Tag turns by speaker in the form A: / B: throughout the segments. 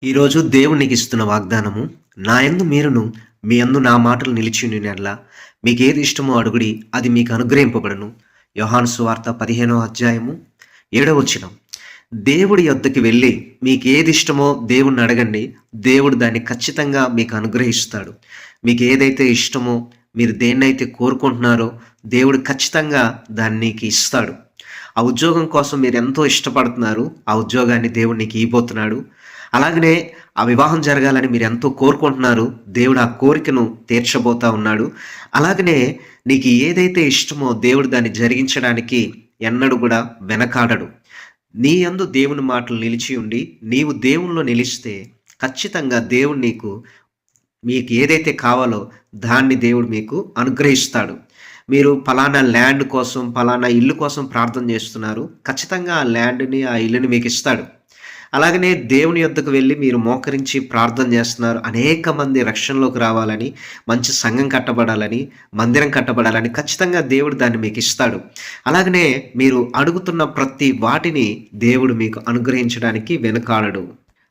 A: ఈరోజు దేవుడు నీకు ఇస్తున్న వాగ్దానము, నా యందు మీరును మీ యందు నా మాటలు నిలిచియుండినెడల మీకేది ఇష్టమో అడుగుడి, అది మీకు అనుగ్రహింపబడును. యోహాను సువార్త 15వ అధ్యాయము 7వ వచనం. దేవుడి యొద్దకు వెళ్ళి మీకు ఏది ఇష్టమో దేవుణ్ణి అడగండి, దేవుడు దాన్ని ఖచ్చితంగా మీకు అనుగ్రహిస్తాడు. మీకు ఏదైతే ఇష్టమో, మీరు దేన్నైతే కోరుకుంటున్నారో దేవుడు ఖచ్చితంగా దాన్ని నీకు ఇస్తాడు. ఆ ఉద్యోగం కోసం మీరు ఎంతో ఇష్టపడుతున్నారు, ఆ ఉద్యోగాన్ని దేవుడు నీకు ఇవ్వబోతున్నాడు. అలాగనే ఆ వివాహం జరగాలని మీరు ఎంతో కోరుకుంటున్నారు, దేవుడు ఆ కోరికను తీర్చబోతా ఉన్నాడు. అలాగనే నీకు ఏదైతే ఇష్టమో దేవుడు దాన్ని జరిగించడానికి ఎన్నడూ కూడా వెనకాడడు. నీ యందు దేవుని మాటలు నిలిచి ఉండి నీవు దేవునిలో నిలిస్తే ఖచ్చితంగా దేవుడు మీకు ఏదైతే కావాలో దాన్ని దేవుడు మీకు అనుగ్రహిస్తాడు. మీరు ఫలానా ల్యాండ్ కోసం, ఫలానా ఇల్లు కోసం ప్రార్థన చేస్తున్నారు, ఖచ్చితంగా ఆ ల్యాండ్ని, ఆ ఇల్లుని మీకు ఇస్తాడు. అలాగనే దేవుని యొద్దకు వెళ్ళి మీరు మోకరించి ప్రార్థన చేస్తున్నారు, అనేక మంది రక్షణలోకి రావాలని, మంచి సంఘం కట్టబడాలని, మందిరం కట్టబడాలని, ఖచ్చితంగా దేవుడు దాన్ని మీకు ఇస్తాడు. అలాగనే మీరు అడుగుతున్న ప్రతి వాటిని దేవుడు మీకు అనుగ్రహించడానికి వెనుకాడడు.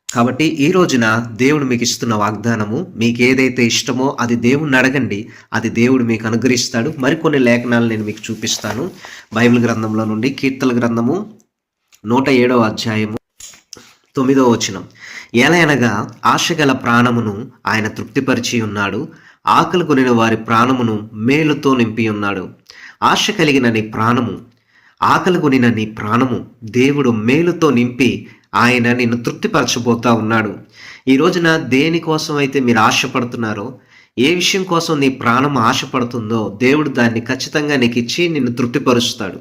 A: కాబట్టి ఈ రోజున దేవుడు మీకు ఇస్తున్న వాగ్దానము, మీకు ఏదైతే ఇష్టమో అది దేవుణ్ణి అడగండి, అది దేవుడు మీకు అనుగ్రహిస్తాడు. మరికొన్ని లేఖనాలు నేను మీకు చూపిస్తాను. బైబిల్ గ్రంథంలో నుండి కీర్తన గ్రంథము 107వ అధ్యాయము 9వ వచనం. ఎలయనగా ఆశగల ప్రాణమును ఆయన తృప్తిపరిచి ఉన్నాడు, ఆకలి కొనిన వారి ప్రాణమును మేలుతో నింపి ఉన్నాడు. ఆశ కలిగిన నీ ప్రాణము, ఆకలి కొనిన నీ ప్రాణము దేవుడు మేలుతో నింపి ఆయన నిన్ను తృప్తిపరచబోతా ఉన్నాడు. ఈ రోజున దేనికోసం అయితే మీరు ఆశపడుతున్నారో, ఏ విషయం కోసం నీ ప్రాణం ఆశపడుతుందో దేవుడు దాన్ని ఖచ్చితంగా నీకు ఇచ్చి నిన్ను తృప్తిపరుస్తాడు.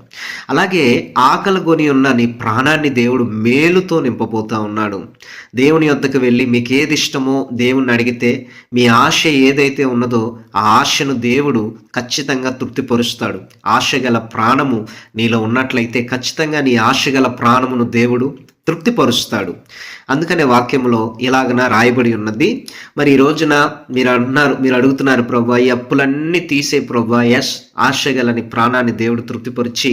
A: అలాగే ఆకలి కొని ఉన్న నీ ప్రాణాన్ని దేవుడు మేలుతో నింపబోతా ఉన్నాడు. దేవుని యొద్దకు వెళ్ళి మీకు ఏది ఇష్టమో దేవుణ్ణి అడిగితే, మీ ఆశ ఏదైతే ఉన్నదో ఆ ఆశను దేవుడు ఖచ్చితంగా తృప్తిపరుస్తాడు. ఆశగల ప్రాణము నీలో ఉన్నట్లయితే ఖచ్చితంగా నీ ఆశగల ప్రాణమును దేవుడు తృప్తిపరుస్తాడు. అందుకనే వాక్యంలో ఇలాగన రాయబడి ఉన్నది. మరి ఈ రోజున మీరు అడుగుతున్నారు, ప్రభా ఈ అప్పులన్నీ తీసే ప్రభా. ఎస్, ఆశగలని ప్రాణాన్ని దేవుడు తృప్తిపరిచి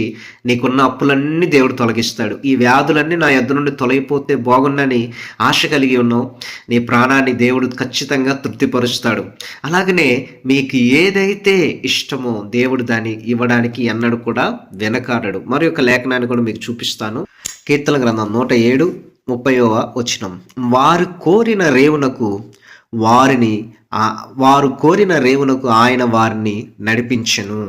A: నీకున్న అప్పులన్నీ దేవుడు తొలగిస్తాడు. ఈ వ్యాధులన్నీ నా యొద్ద నుండి తొలగిపోతే బాగుందని ఆశ కలిగి ఉన్నావు, నీ ప్రాణాన్ని దేవుడు ఖచ్చితంగా తృప్తిపరుస్తాడు. అలాగనే మీకు ఏదైతే ఇష్టమో దేవుడు దాన్ని ఇవ్వడానికి ఎన్నడూ కూడా వెనకాడడు. మరి ఒక లేఖనాన్ని కూడా మీకు చూపిస్తాను. కీర్తన గ్రంథం 107:30వ వచనం. వారు కోరిన రేవునకు ఆయన వారిని నడిపించెను.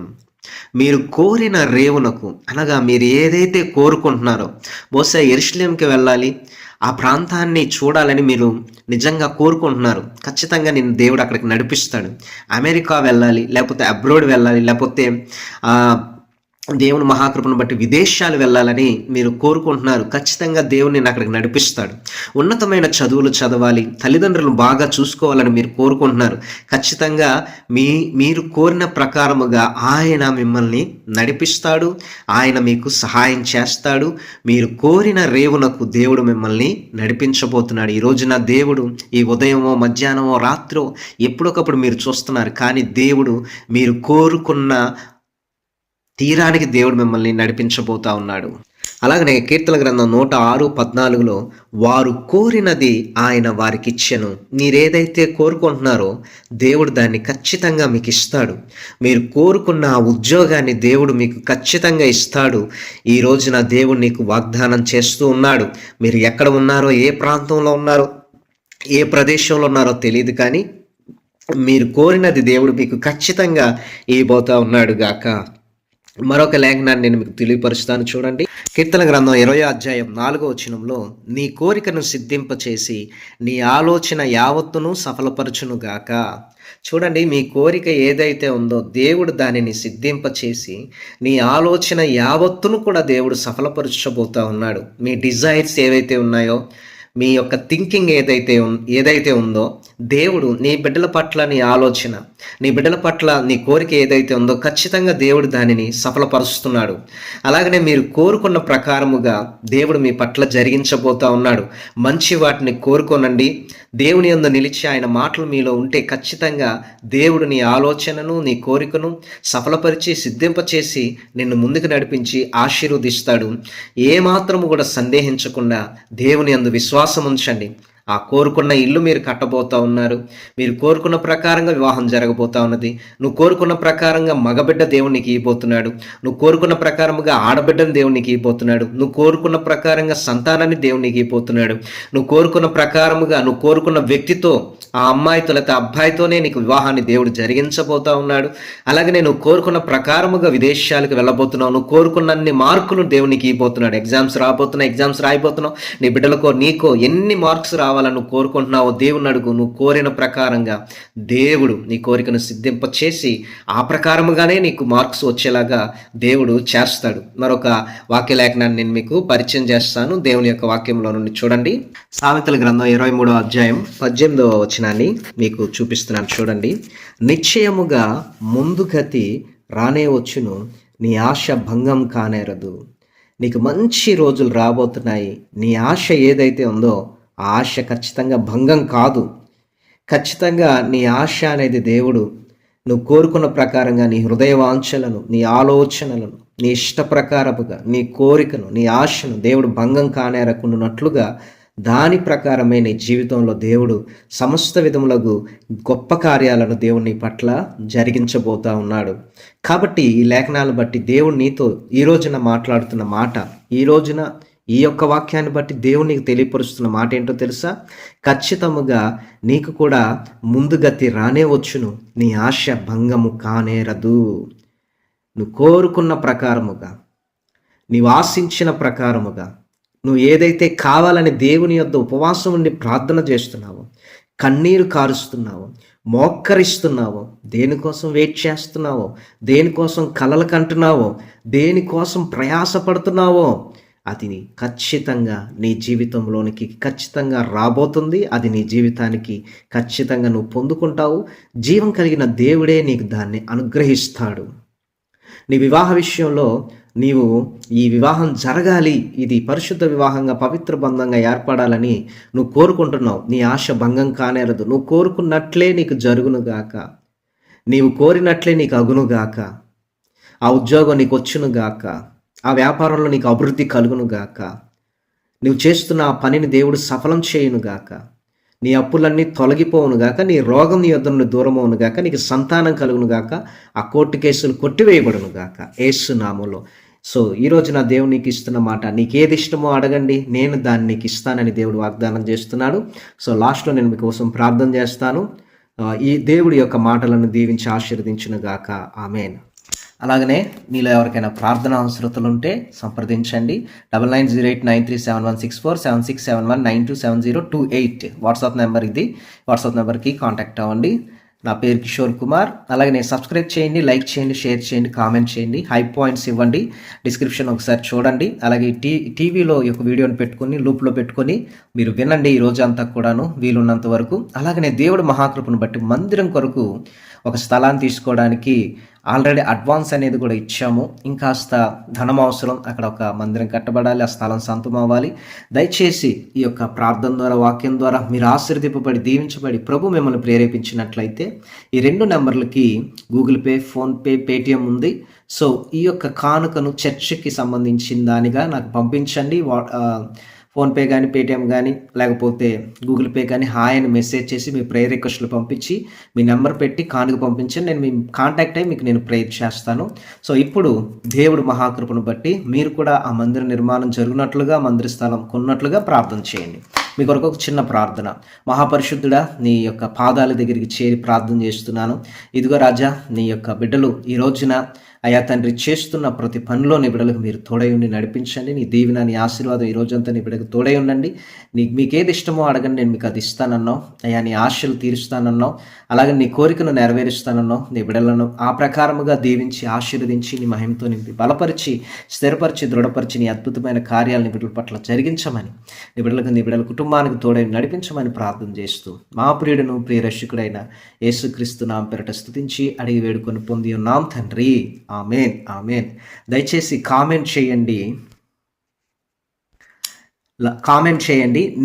A: మీరు కోరిన రేవునకు అనగా మీరు ఏదైతే కోరుకుంటున్నారో, బహుశా యెరూషలేముకి వెళ్ళాలి, ఆ ప్రాంతాన్ని చూడాలని మీరు నిజంగా కోరుకుంటున్నారు, ఖచ్చితంగా నేను దేవుడు అక్కడికి నడిపిస్తాడు. అమెరికా వెళ్ళాలి, లేకపోతే అబ్రోడ్ వెళ్ళాలి, లేకపోతే దేవుని మహాకృపను బట్టి విదేశాలు వెళ్ళాలని మీరు కోరుకుంటున్నారు, ఖచ్చితంగా దేవుని నేను అక్కడికి నడిపిస్తాడు. ఉన్నతమైన చదువులు చదవాలి, తల్లిదండ్రులను బాగా చూసుకోవాలని మీరు కోరుకుంటున్నారు, ఖచ్చితంగా మీరు కోరిన ప్రకారముగా ఆయన మిమ్మల్ని నడిపిస్తాడు, ఆయన మీకు సహాయం చేస్తాడు. మీరు కోరిన రేవునకు దేవుడు మిమ్మల్ని నడిపించబోతున్నాడు. ఈ రోజున దేవుడు ఈ ఉదయమో, మధ్యాహ్నమో, రాత్రో ఎప్పుడొకప్పుడు మీరు చూస్తున్నారు, కానీ దేవుడు మీరు కోరుకున్న తీరానికి దేవుడు మిమ్మల్ని నడిపించబోతా ఉన్నాడు. అలాగనే కీర్తన గ్రంథం 106:14లో వారు కోరినది ఆయన వారికి ఇచ్చెను. మీరేదైతే కోరుకుంటున్నారో దేవుడు దాన్ని ఖచ్చితంగా మీకు ఇస్తాడు. మీరు కోరుకున్న ఆ ఉద్యోగాన్ని దేవుడు మీకు ఖచ్చితంగా ఇస్తాడు. ఈ రోజున దేవుడు నీకు వాగ్దానం చేస్తూ ఉన్నాడు. మీరు ఎక్కడ ఉన్నారో, ఏ ప్రాంతంలో ఉన్నారో, ఏ ప్రదేశంలో ఉన్నారో తెలియదు, కానీ మీరు కోరినది దేవుడు మీకు ఖచ్చితంగా ఇవ్వబోతా ఉన్నాడు గాక. మరొక లేఖనాన్ని నేను మీకు తెలియపరుస్తాను, చూడండి. కీర్తన గ్రంథం 20వ అధ్యాయం 4వ వచనంలో, నీ కోరికను సిద్ధింపచేసి నీ ఆలోచన యావత్తును సఫలపరచును గాక. చూడండి, మీ కోరిక ఏదైతే ఉందో దేవుడు దానిని సిద్ధింపచేసి నీ ఆలోచన యావత్తును కూడా దేవుడు సఫలపరచబోతా ఉన్నాడు. మీ డిజైర్స్ ఏవైతే ఉన్నాయో, మీ యొక్క థింకింగ్ ఏదైతే ఉందో దేవుడు నీ బిడ్డల పట్ల, నీ ఆలోచన, నీ బిడ్డల పట్ల నీ కోరిక ఏదైతే ఉందో ఖచ్చితంగా దేవుడు దానిని సఫలపరుస్తున్నాడు. అలాగనే మీరు కోరుకున్న ప్రకారముగా దేవుడు మీ పట్ల జరిగించబోతా ఉన్నాడు. మంచి వాటిని కోరుకోనండి. దేవుని యందు నిలిచి ఆయన మాటలు మీలో ఉంటే ఖచ్చితంగా దేవుడు నీ ఆలోచనను, నీ కోరికను సఫలపరిచి సిద్ధింపచేసి నిన్ను ముందుకు నడిపించి ఆశీర్వదిస్తాడు. ఏమాత్రము కూడా సందేహించకుండా దేవుని యందు విశ్వాసం ఉంచండి. ఆ కోరుకున్న ఇల్లు మీరు కట్టబోతా ఉన్నారు. మీరు కోరుకున్న ప్రకారంగా వివాహం జరగబోతా ఉన్నది. నువ్వు కోరుకున్న ప్రకారంగా మగబిడ్డ దేవుడు నీకు ఇవ్వబోతున్నాడు. నువ్వు కోరుకున్న ప్రకారముగా ఆడబిడ్డను దేవుడు నీకు ఇవ్వబోతున్నాడు. నువ్వు కోరుకున్న ప్రకారంగా సంతానాన్ని దేవుడు నీకు ఇవ్వబోతున్నాడు. నువ్వు కోరుకున్న ప్రకారముగా నువ్వు కోరుకున్న వ్యక్తితో, ఆ అమ్మాయితో లేకపోతే అబ్బాయితోనే నీకు వివాహాన్ని దేవుడు జరిగించబోతా ఉన్నాడు. అలాగే నువ్వు కోరుకున్న ప్రకారముగా విదేశాలకు వెళ్ళబోతున్నావు. నువ్వు కోరుకున్నన్ని మార్కులు దేవునికి ఇవ్వబోతున్నాడు. ఎగ్జామ్స్ రాబోతున్నావు, ఎగ్జామ్స్ రాయిపోతున్నావు. నీ బిడ్డలకో నీకో ఎన్ని మార్క్స్ రావాలని నువ్వు కోరుకుంటున్నావో దేవుని అడుగు. నువ్వు కోరిన ప్రకారంగా దేవుడు నీ కోరికను సిద్ధింప చేసి ఆ ప్రకారముగానే నీకు మార్క్స్ వచ్చేలాగా దేవుడు చేస్తాడు. మరొక వాక్య లేఖనాన్ని నేను మీకు పరిచయం చేస్తాను. దేవుని యొక్క వాక్యంలో నుండి చూడండి. సామెతల గ్రంథం 23వ అధ్యాయం 18వ వచనాన్ని మీకు చూపిస్తున్నాను చూడండి. నిశ్చయముగా ముందు గతి రానే వచ్చును, నీ ఆశ భంగం కానేరదు. నీకు మంచి రోజులు రాబోతున్నాయి. నీ ఆశ ఏదైతే ఉందో ఆ ఆశ ఖచ్చితంగా భంగం కాదు. ఖచ్చితంగా నీ ఆశ అనేది దేవుడు నువ్వు కోరుకున్న ప్రకారంగా నీ హృదయ వాంఛలను, నీ ఆలోచనలను, నీ ఇష్ట ప్రకారముగా నీ కోరికను, నీ ఆశను దేవుడు భంగం కానేరకుండానట్లుగా దాని ప్రకారమే నీ జీవితంలో దేవుడు సమస్త విధములకు గొప్ప కార్యాలను దేవుని పట్ల జరిగించబోతా ఉన్నాడు. కాబట్టి ఈ లేఖనాలను బట్టి దేవుడు నీతో ఈ రోజున మాట్లాడుతున్న మాట, ఈ రోజున ఈ యొక్క వాక్యాన్ని బట్టి దేవుడు నీకు తెలియపరుస్తున్న మాట ఏంటో తెలుసా? ఖచ్చితముగా నీకు కూడా ముందుగతి రానే వచ్చును, నీ ఆశ భంగము కానేరదు. నువ్వు కోరుకున్న ప్రకారముగా, నీవు ఆశించిన ప్రకారముగా, నువ్వు ఏదైతే కావాలని దేవుని యొద్ద ఉపవాసం ఉండి ప్రార్థన చేస్తున్నావో, కన్నీరు కారుస్తున్నావో, మోక్కరిస్తున్నావో, దేనికోసం వెయిట్ చేస్తున్నావో, దేనికోసం కలలు కంటున్నావో, దేనికోసం ప్రయాసపడుతున్నావో అది ఖచ్చితంగా నీ జీవితంలోనికి ఖచ్చితంగా రాబోతుంది. అది నీ జీవితానికి ఖచ్చితంగా నువ్వు పొందుకుంటావు. జీవం కలిగిన దేవుడే నీకు దాన్ని అనుగ్రహిస్తాడు. నీ వివాహ విషయంలో నీవు ఈ వివాహం జరగాలి, ఇది పరిశుద్ధ వివాహంగా పవిత్ర బంధంగా ఏర్పడాలని నువ్వు కోరుకుంటున్నావు. నీ ఆశ భంగం కానేరదు. నువ్వు కోరుకున్నట్లే నీకు జరుగునుగాక, నీవు కోరినట్లే నీకు అగునుగాక, ఆ ఉద్యోగం నీకు వచ్చునుగాక, ఆ వ్యాపారంలో నీకు అభివృద్ధి కలుగునుగాక, నువ్వు చేస్తున్న ఆ పనిని దేవుడు సఫలం చేయునుగాక, నీ అప్పులన్నీ తొలగిపోవునుగాక, నీ రోగం నీ యొద్ద నుండి దూరం అవునుగాక, నీకు సంతానం కలుగునుగాక, ఆ కోర్టు కేసులు కొట్టివేయబడునుగాక యేసు నామములో. సో ఈరోజు నా దేవుడు నీకు ఇస్తున్న మాట, నీకేది ఇష్టమో అడగండి, నేను దాన్ని నీకు ఇస్తానని దేవుడు వాగ్దానం చేస్తున్నాడు. సో లాస్ట్లో నేను మీకోసం ప్రార్థన చేస్తాను. ఈ దేవుడి యొక్క మాటలను దీవించి ఆశీర్వదించునుగాక. ఆమేన్. అలాగనే మీలో ఎవరికైనా ప్రార్థన అవసరతలు ఉంటే సంప్రదించండి. 990896476719270278 వాట్సాప్ నెంబర్ ఇది. వాట్సాప్ నెంబర్కి కాంటాక్ట్ అవ్వండి. నా పేరు కిషోర్ కుమార్. అలాగే నేను సబ్స్క్రైబ్ చేయండి, లైక్ చేయండి, షేర్ చేయండి, కామెంట్ చేయండి, హై పాయింట్స్ ఇవ్వండి, డిస్క్రిప్షన్ ఒకసారి చూడండి. అలాగే టీవీలో ఈ యొక్క వీడియోని పెట్టుకొని లూప్లో పెట్టుకొని మీరు వినండి ఈ రోజు అంతా కూడాను వీలున్నంత వరకు. అలాగనే దేవుడు మహాకృపను బట్టి మందిరం కొరకు ఒక స్థలాన్ని తీసుకోవడానికి ఆల్రెడీ అడ్వాన్స్ అనేది కూడా ఇచ్చాము. ఇంకాస్త ధనం అవసరం, అక్కడ ఒక మందిరం కట్టబడాలి, ఆ స్థలం సొంతం అవ్వాలి. దయచేసి ఈ యొక్క ప్రార్థన ద్వారా, వాక్యం ద్వారా మీరు ఆశీర్వదింపబడి దీవించబడి ప్రభు మిమ్మల్ని ప్రేరేపించినట్లయితే ఈ 2 నెంబర్లకి గూగుల్ పే, ఫోన్పే, పేటిఎం ఉంది. సో ఈ యొక్క కానుకను చర్చికి సంబంధించిన దానిగా నాకు పంపించండి. ఫోన్పే కానీ, పేటిఎం కానీ, లేకపోతే గూగుల్ పే కానీ హాయ్ అని మెసేజ్ చేసి మీ ప్రేయర్ రిక్వెస్ట్లు పంపించి మీ నెంబర్ పెట్టి కానుక పంపించండి. నేను మీ కాంటాక్ట్ అయ్యి మీకు నేను ప్రేయర్ చేస్తాను. సో ఇప్పుడు దేవుడు మహాకృపను బట్టి మీరు కూడా ఆ మందిర నిర్మాణం జరిగినట్లుగా, మందిర స్థలం కొన్నట్లుగా ప్రార్థన చేయండి. మీ కొరకు ఒక చిన్న ప్రార్థన. మహాపరిశుద్ధుడా, నీ యొక్క పాదాల దగ్గరికి చేరి ప్రార్థన చేస్తున్నాను. ఇదిగో రాజా, నీ యొక్క బిడ్డలు ఈ రోజున అయ్యా తండ్రి చేస్తున్న ప్రతి పనిలో నీ బిడ్డలకు మీరు తోడై ఉండి నడిపించండి. నీ దీవెన, నీ ఆశీర్వాదం ఈ రోజంతా నీ బిడ్డకు తోడై ఉండండి. మీకేది ఇష్టమో అడగండి, నేను మీకు అది ఇస్తానన్నావు. అయ్యా నీ ఆశలు తీరుస్తానన్నావు, అలాగే నీ కోరికను నెరవేరుస్తానన్నావు. నీ బిడ్డలను ఆ ప్రకారముగా దీవించి ఆశీర్వదించి నీ మహిమతో నింపి బలపరిచి స్థిరపరిచి దృఢపరిచి నీ అద్భుతమైన కార్యాలు నీ బిడ్డల పట్ల జరిగించమని, నీ బిడ్డలకు నీ బిడ్డల కుటుంబానికి తోడై నడిపించమని ప్రార్థన చేస్తూ మా ప్రియుడును ప్రియరక్షకుడైన యేసుక్రీస్తు నామమున పేరట స్తుతించి అడిగి వేడుకొని పొంది ఉన్నాం తండ్రి. ఆమేన్, ఆమేన్. దయచేసి కామెంట్ చేయండి.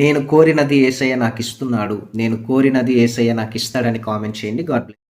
A: నేను కోరినది యేసయ్య నాకు ఇస్తున్నాడు, నేను కోరినది యేసయ్య నాకు ఇస్తాడని కామెంట్ చేయండి. God bless.